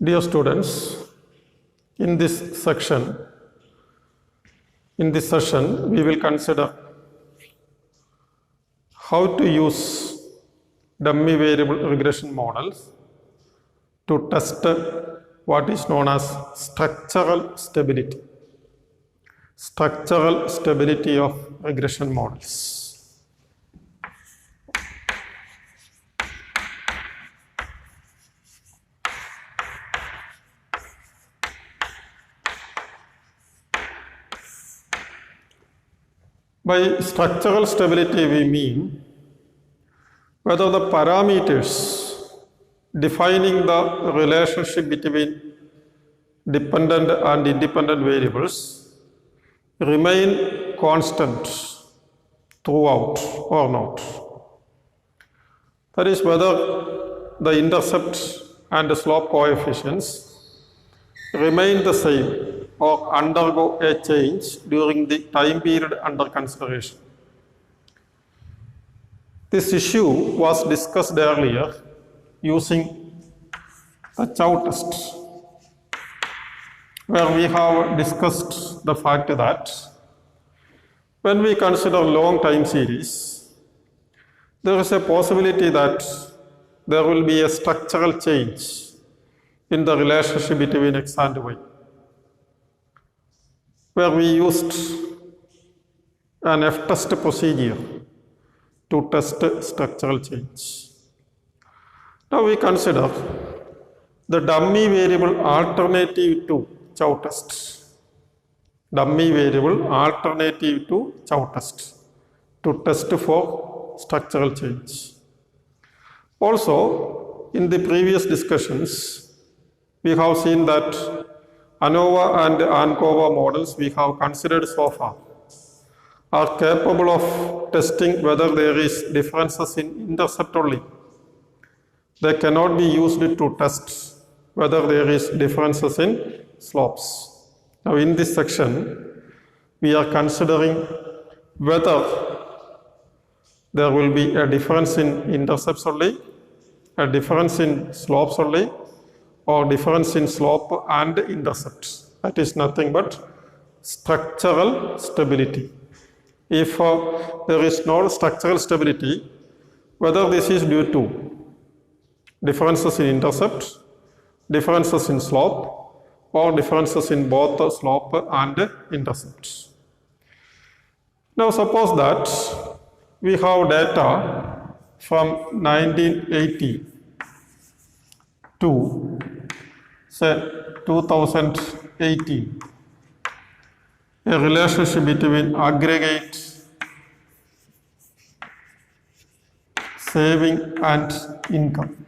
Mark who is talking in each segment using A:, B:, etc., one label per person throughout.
A: Dear students, in this session, we will consider how to use dummy variable regression models to test what is known as structural stability of regression models. By structural stability, we mean whether the parameters defining the relationship between dependent and independent variables remain constant throughout or not. That is, whether the intercept and the slope coefficients remain the same or undergo a change during the time period under consideration. This issue was discussed earlier using the Chow test, where we have discussed the fact that when we consider long time series, there is a possibility that there will be a structural change in the relationship between x and y, where we used an F-test procedure to test structural change. Now we consider the dummy variable alternative to Chow test. Dummy variable alternative to Chow test to test for structural change. Also, in the previous discussions, we have seen that ANOVA and ANCOVA models we have considered so far are capable of testing whether there is differences in intercept only. They cannot be used to test whether there is differences in slopes. Now in this section, we are considering whether there will be a difference in intercepts only, a difference in slopes only, or difference in slope and intercept. That is nothing but structural stability. If there is no structural stability, whether this is due to differences in intercept, differences in slope, or differences in both slope and intercept. Now suppose that we have data from 1980 to say 2018, a relationship between aggregate saving and income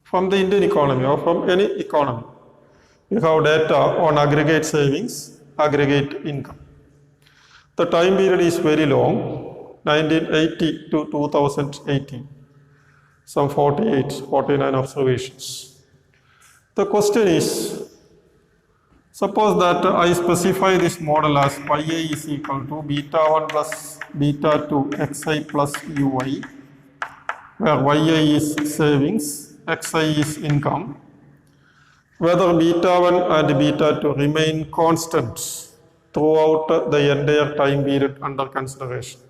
A: from the Indian economy or from any economy. We have data on aggregate savings, aggregate income. The time period is very long, 1980 to 2018, some 49 observations. The question is, suppose that I specify this model as phi a is equal to beta 1 plus beta 2 xi plus ui, where yi is savings, xi is income, whether beta 1 and beta 2 remain constant throughout the entire time period under consideration.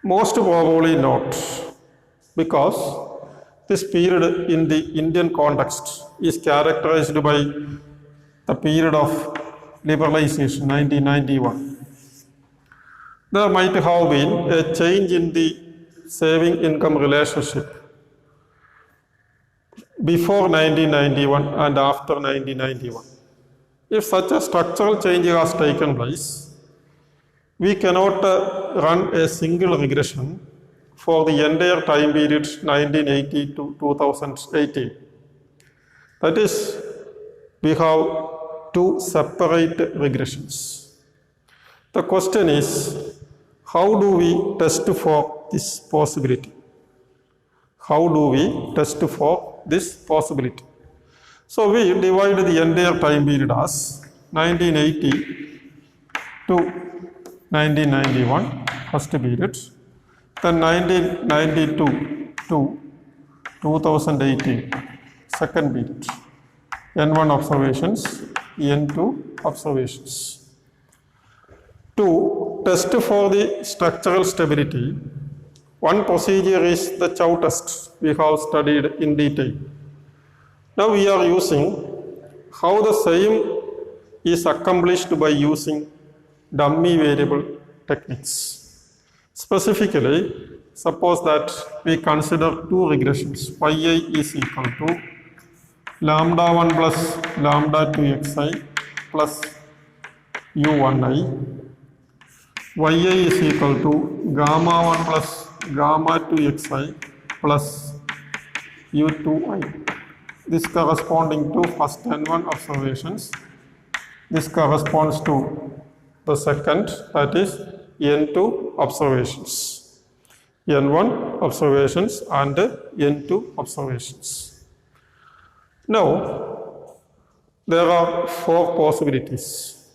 A: Most probably not, because this period in the Indian context is characterized by the period of liberalization, 1991. There might have been a change in the saving income relationship before 1991 and after 1991. If such a structural change has taken place, we cannot run a single regression for the entire time period 1980 to 2018. That is, we have two separate regressions. The question is, how do we test for this possibility? How do we test for this possibility? So we divide the entire time period as 1980 to 1991, first period. Then 1992 to 2018, second period. N1 observations, N2 observations. To test for the structural stability, one procedure is the Chow test we have studied in detail. Now we are using how the same is accomplished by using dummy variable techniques. Specifically, suppose that we consider two regressions. Yi is equal to lambda 1 plus lambda 2 xi plus u1i. Yi is equal to gamma 1 plus gamma 2 xi plus u2i. This corresponding to first N1 observations. This corresponds to the second, that is N2 observations. N1 observations and N2 observations. Now, there are four possibilities.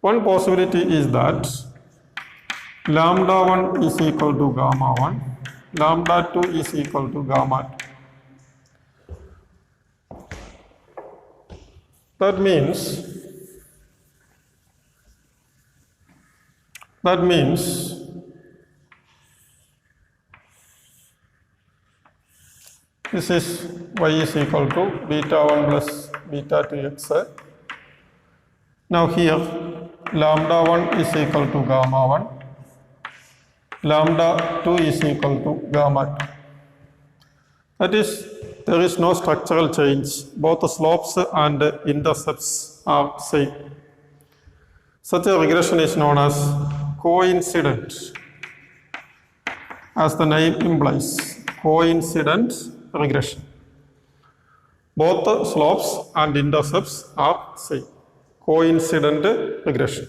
A: One possibility is that lambda 1 is equal to gamma 1, lambda 2 is equal to gamma 2. That means this is y is equal to beta 1 plus beta 2 xi. Now here lambda 1 is equal to gamma 1, lambda 2 is equal to gamma 2. That is, there is no structural change. Both the slopes and intercepts are same. Such a regression is known as coincident. As the name implies, coincident regression. Both the slopes and intercepts are same. Coincident regression.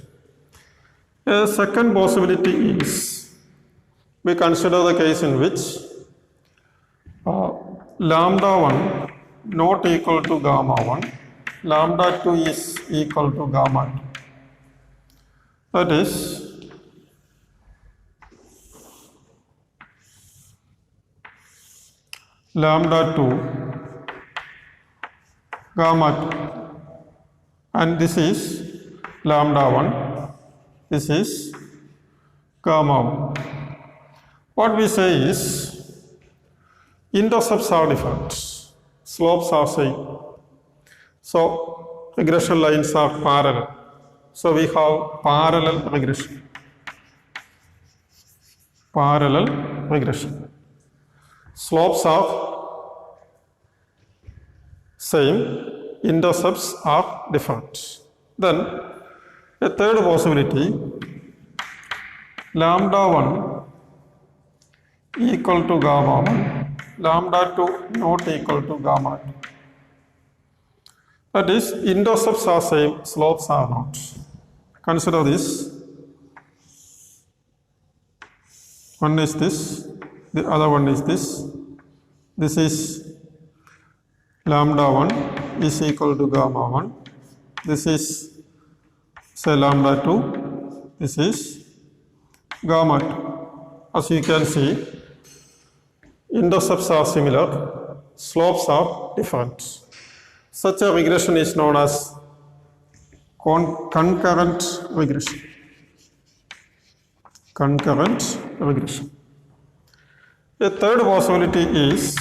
A: A second possibility is we consider the case in which lambda 1 not equal to gamma 1, lambda 2 is equal to gamma 2. That is, lambda 2, gamma 2, and this is lambda 1, this is gamma 1. What we say is, intercepts are different, slopes are same. So, regression lines are parallel. So, we have parallel regression. Parallel regression. Slopes are same, intercepts are different. Then, a third possibility, lambda 1 equal to gamma 1, lambda 2 not equal to gamma 2. That is, intercepts are same, slopes are not. Consider this. One is this, the other one is this. This is lambda 1 is equal to gamma 1. This is, say, lambda 2. This is gamma 2. As you can see, intercepts are similar, slopes are different. Such a regression is known as concurrent regression. Concurrent regression. A third possibility is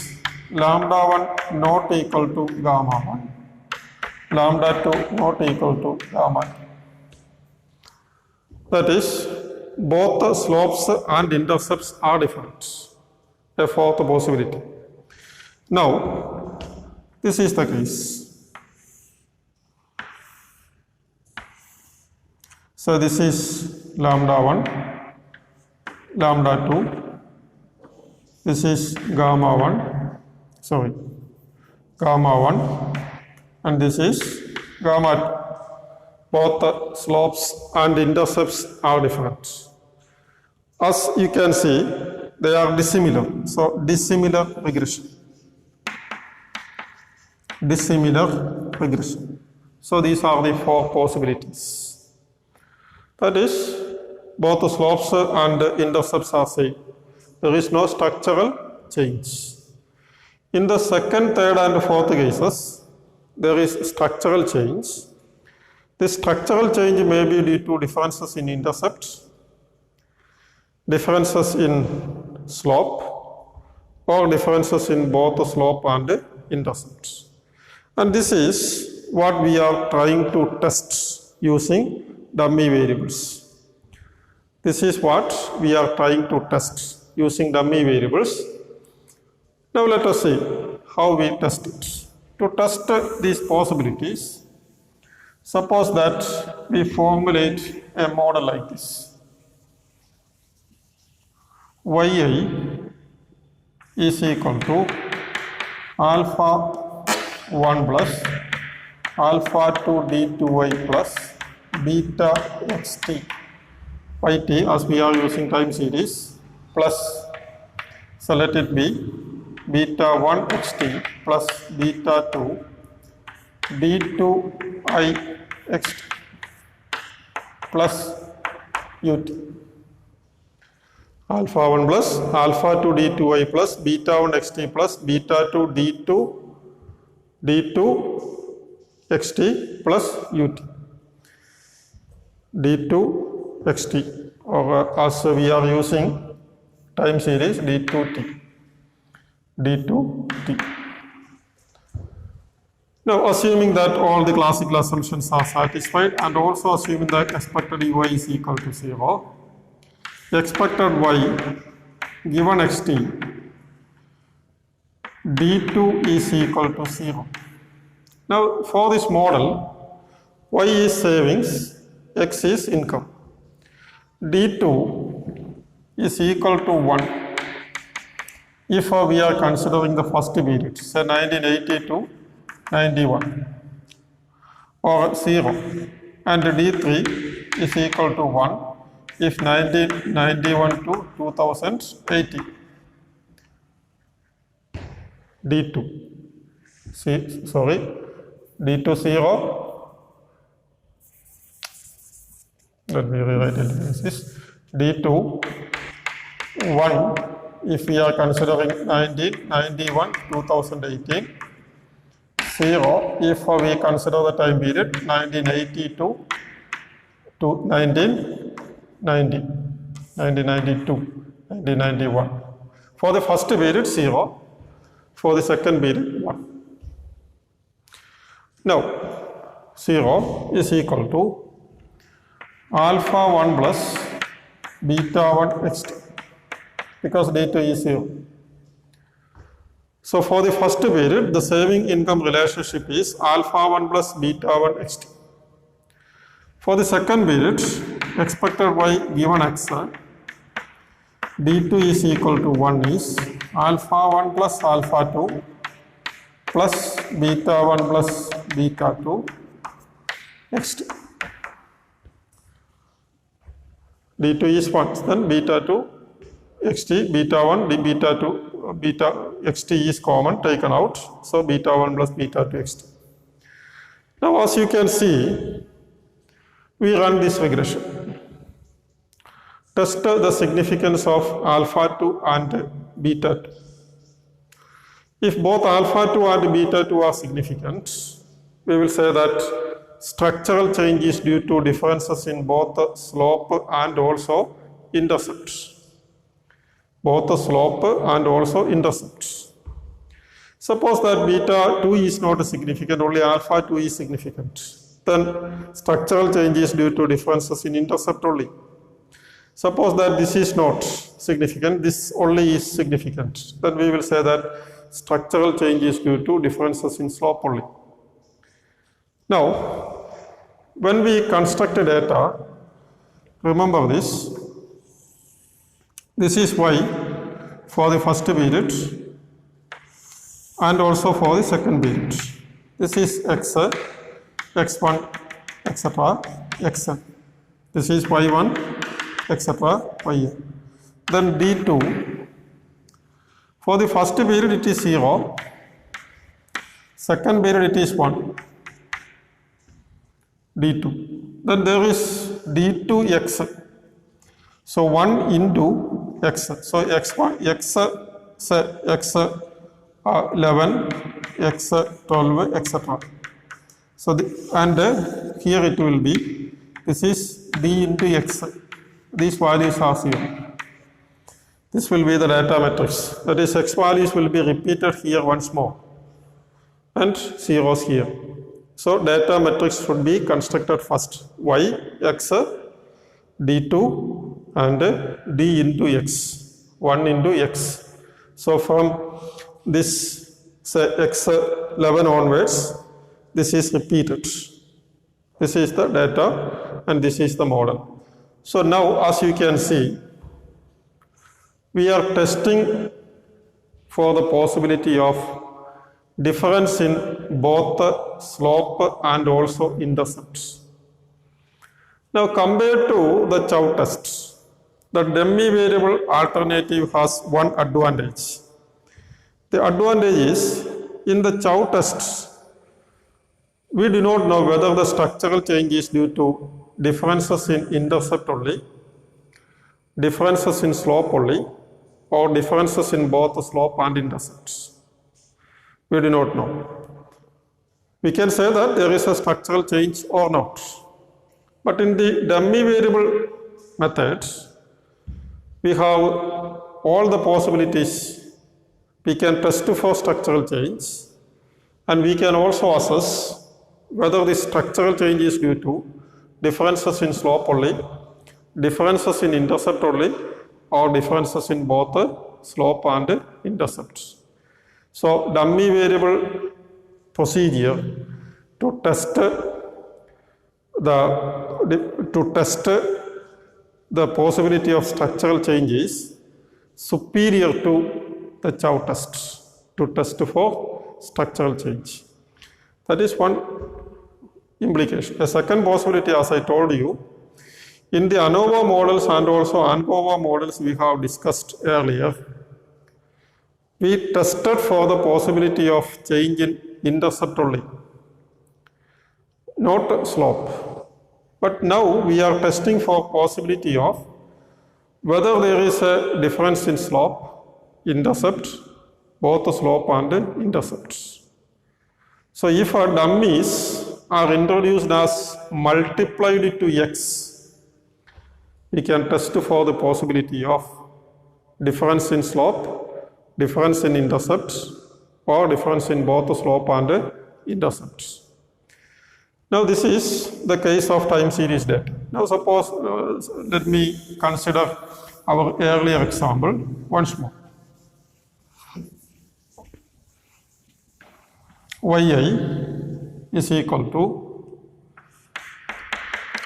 A: lambda 1 not equal to gamma 1, lambda 2 not equal to gamma 2. That is, both the slopes and intercepts are different. A fourth possibility. Now, this is the case. So, this is lambda 1, lambda 2, this is gamma 1, gamma 1, and this is gamma 2. Both the slopes and intercepts are different. As you can see, they are dissimilar. So, dissimilar regression. Dissimilar regression. So, these are the four possibilities. That is, both the slopes and intercepts are same. There is no structural change. In the second, third and fourth cases, there is structural change. This structural change may be due to differences in intercept, differences in slope, or differences in both the slope and intercept. And this is what we are trying to test using dummy variables. This is what we are trying to test using dummy variables. Now let us see how we test it. To test these possibilities, suppose that we formulate a model like this. yi is equal to alpha 1 plus alpha 2 d2y plus beta xt yt, as we are using time series, plus, so let it be beta 1 xt plus beta 2 d2i xt plus ut. Alpha 1 plus alpha 2 d2i plus beta 1 xt plus beta 2 d2 xt plus ut. d2 xt, or as we are using time series, d2t. Now, assuming that all the classical assumptions are satisfied and also assuming that expected y is equal to 0, expected y given xt d2 is equal to 0. Now, for this model, y is savings, x is income. d2 is equal to 1 if we are considering the first period, say 1980 to 91, or 0, and d3 is equal to 1 if 1991 to 2080. d2, d2 0, let me rewrite it as this, d2 1 if we are considering 1991 2018, 0 if we consider the time period 1980 to 1990, 1992, 1991. For the first period 0, for the second period 1. Now 0 is equal to alpha 1 plus beta 1 xt, because d2 is 0. So for the first period, the saving income relationship is alpha 1 plus beta 1 xt. For the second period, expected y given x, d2 is equal to 1 is alpha 1 plus alpha 2 plus beta 1 plus beta 2 xt. d2 is 1, then beta 2 xt, beta 1, beta 2, beta xt is common, taken out, so beta 1 plus beta 2 xt. Now as you can see, we run this regression. Test the significance of alpha 2 and beta 2. If both alpha 2 and beta 2 are significant, we will say that structural change is due to differences in both the slope and also intercept. Both the slope and also intercept. Suppose that beta 2 is not significant, only alpha 2 is significant. Then structural change is due to differences in intercept only. Suppose that this is not significant, this only is significant. Then we will say that structural change is due to differences in slope only. Now, when we construct a data, remember this. This is y for the first period and also for the second period. This is x, x1, etc., xn. This is y1, etc., yn. Then d2, for the first period it is 0, second period it is 1, d2. Then there is d2x. So 1 into x. So x1, x 11, x 12, etc. So, here it will be, this is d into x. These values are 0. This will be the data matrix. That is, x values will be repeated here once more and zeros here. So, data matrix should be constructed first. Y, x, d2 and d into x, 1 into x. So, from this say x11 onwards, this is repeated. This is the data and this is the model. So, now as you can see, we are testing for the possibility of difference in both the slope and also intercepts. Now, compared to the chow test, the dummy variable alternative has one advantage. The advantage is, in the chow test, we do not know whether the structural change is due to differences in intercept only, differences in slope only, or differences in both the slope and intercepts. We do not know. We can say that there is a structural change or not. But in the dummy variable methods, we have all the possibilities. We can test for structural change, and we can also assess whether the structural change is due to differences in slope only, differences in intercept only, or differences in both slope and intercepts. So, dummy variable procedure to test the possibility of structural change is superior to the chow test, to test for structural change. That is one implication. The second possibility, as I told you, in the ANOVA models and also ANCOVA models we have discussed earlier, we tested for the possibility of change in intercept only, not slope. But now we are testing for possibility of whether there is a difference in slope, intercept, both the slope and intercepts. So, if our dummies are introduced as multiplied to x, we can test for the possibility of difference in slope, difference in intercepts, or difference in both the slope and intercepts. Now, this is the case of time series data. Now, suppose, let me consider our earlier example once more. Yi is equal to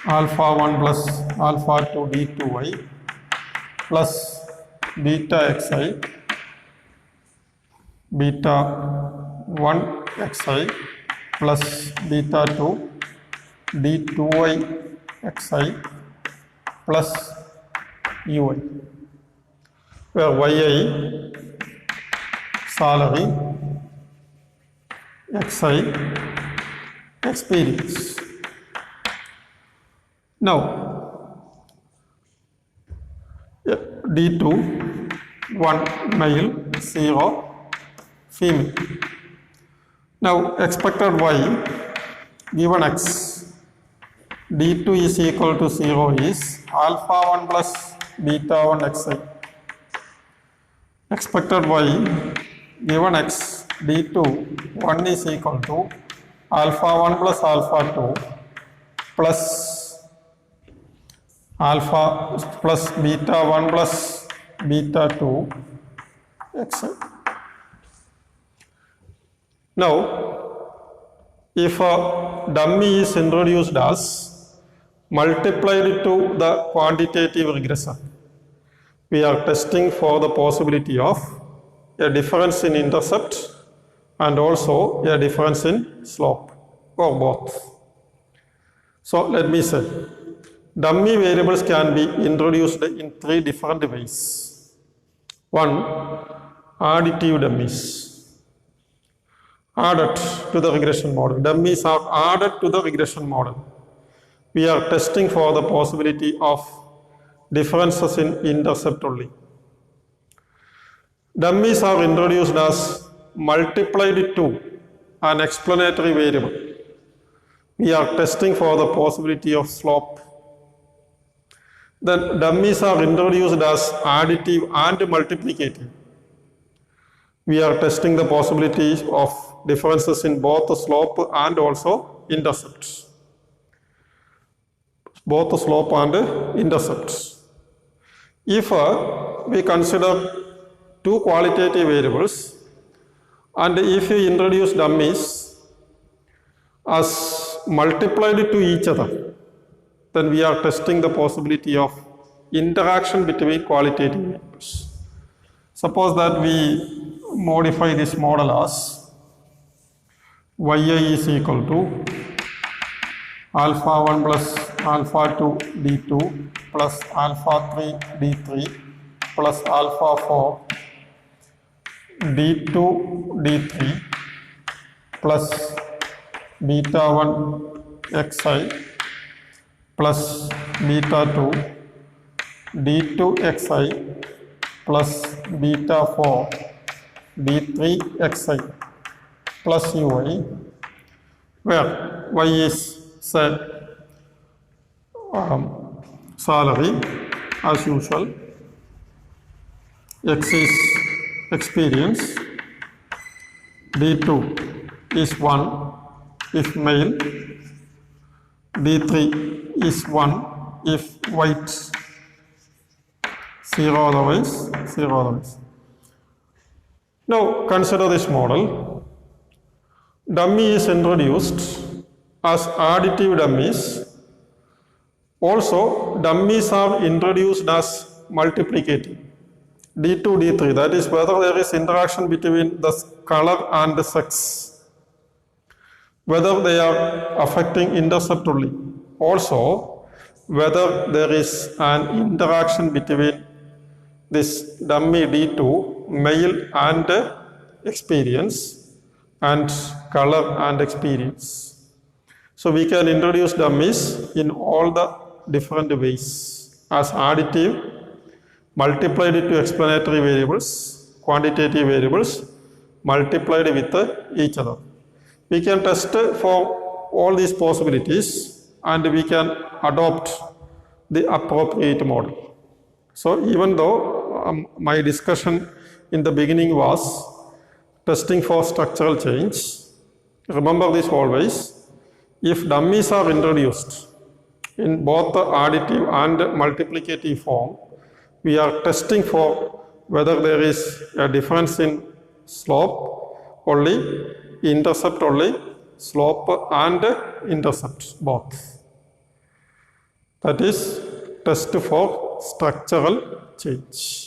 A: alpha 1 plus alpha 2 d2y plus beta xi, beta 1 xi plus beta 2 d2y xi plus ui, where yi salary, xi experience. Now, d2 1 male, 0 female. Now, expected y given x, d2 is equal to 0 is alpha 1 plus beta 1 xi. Expected y given x, d2 1 is equal to alpha 1 plus alpha 2 plus alpha plus beta 1 plus beta 2 xi. Now, if a dummy is introduced as multiplied to the quantitative regression, we are testing for the possibility of a difference in intercept and also a difference in slope, or both. So, let me say, dummy variables can be introduced in three different ways. One, additive dummies, added to the regression model. Dummies are added to the regression model. We are testing for the possibility of differences in intercept only. Dummies are introduced as multiplied to an explanatory variable, we are testing for the possibility of slope. Then dummies are introduced as additive and multiplicative. We are testing the possibility of differences in both the slope and also intercepts. Both the slope and intercepts. If we consider two qualitative variables and if we introduce dummies as multiplied to each other, then we are testing the possibility of interaction between qualitative variables. Suppose that we modify this model as yi is equal to alpha 1 plus alpha 2 d2 plus alpha 3 d3 plus alpha 4 d2 d3 plus beta 1 xi plus beta 2 d2 xi plus beta 4 d3 xi plus ui, where y is say salary as usual, x is experience, d2 is 1 if male, d3 is 1 if white, 0 otherwise, 0 otherwise. Now consider this model. Dummy is introduced as additive dummies. Also, dummies are introduced as multiplicative. D2, D3, that is whether there is interaction between the color and the sex, whether they are affecting intercept only. Also, whether there is an interaction between this dummy D2, male and experience, and color and experience. So we can introduce dummies in all the different ways as additive, multiplied to explanatory variables, quantitative variables, multiplied with each other. We can test for all these possibilities and we can adopt the appropriate model. So even though my discussion in the beginning was testing for structural change, remember this always. If dummies are introduced in both the additive and multiplicative form, we are testing for whether there is a difference in slope only, intercept only, slope and intercept both. That is test for structural change.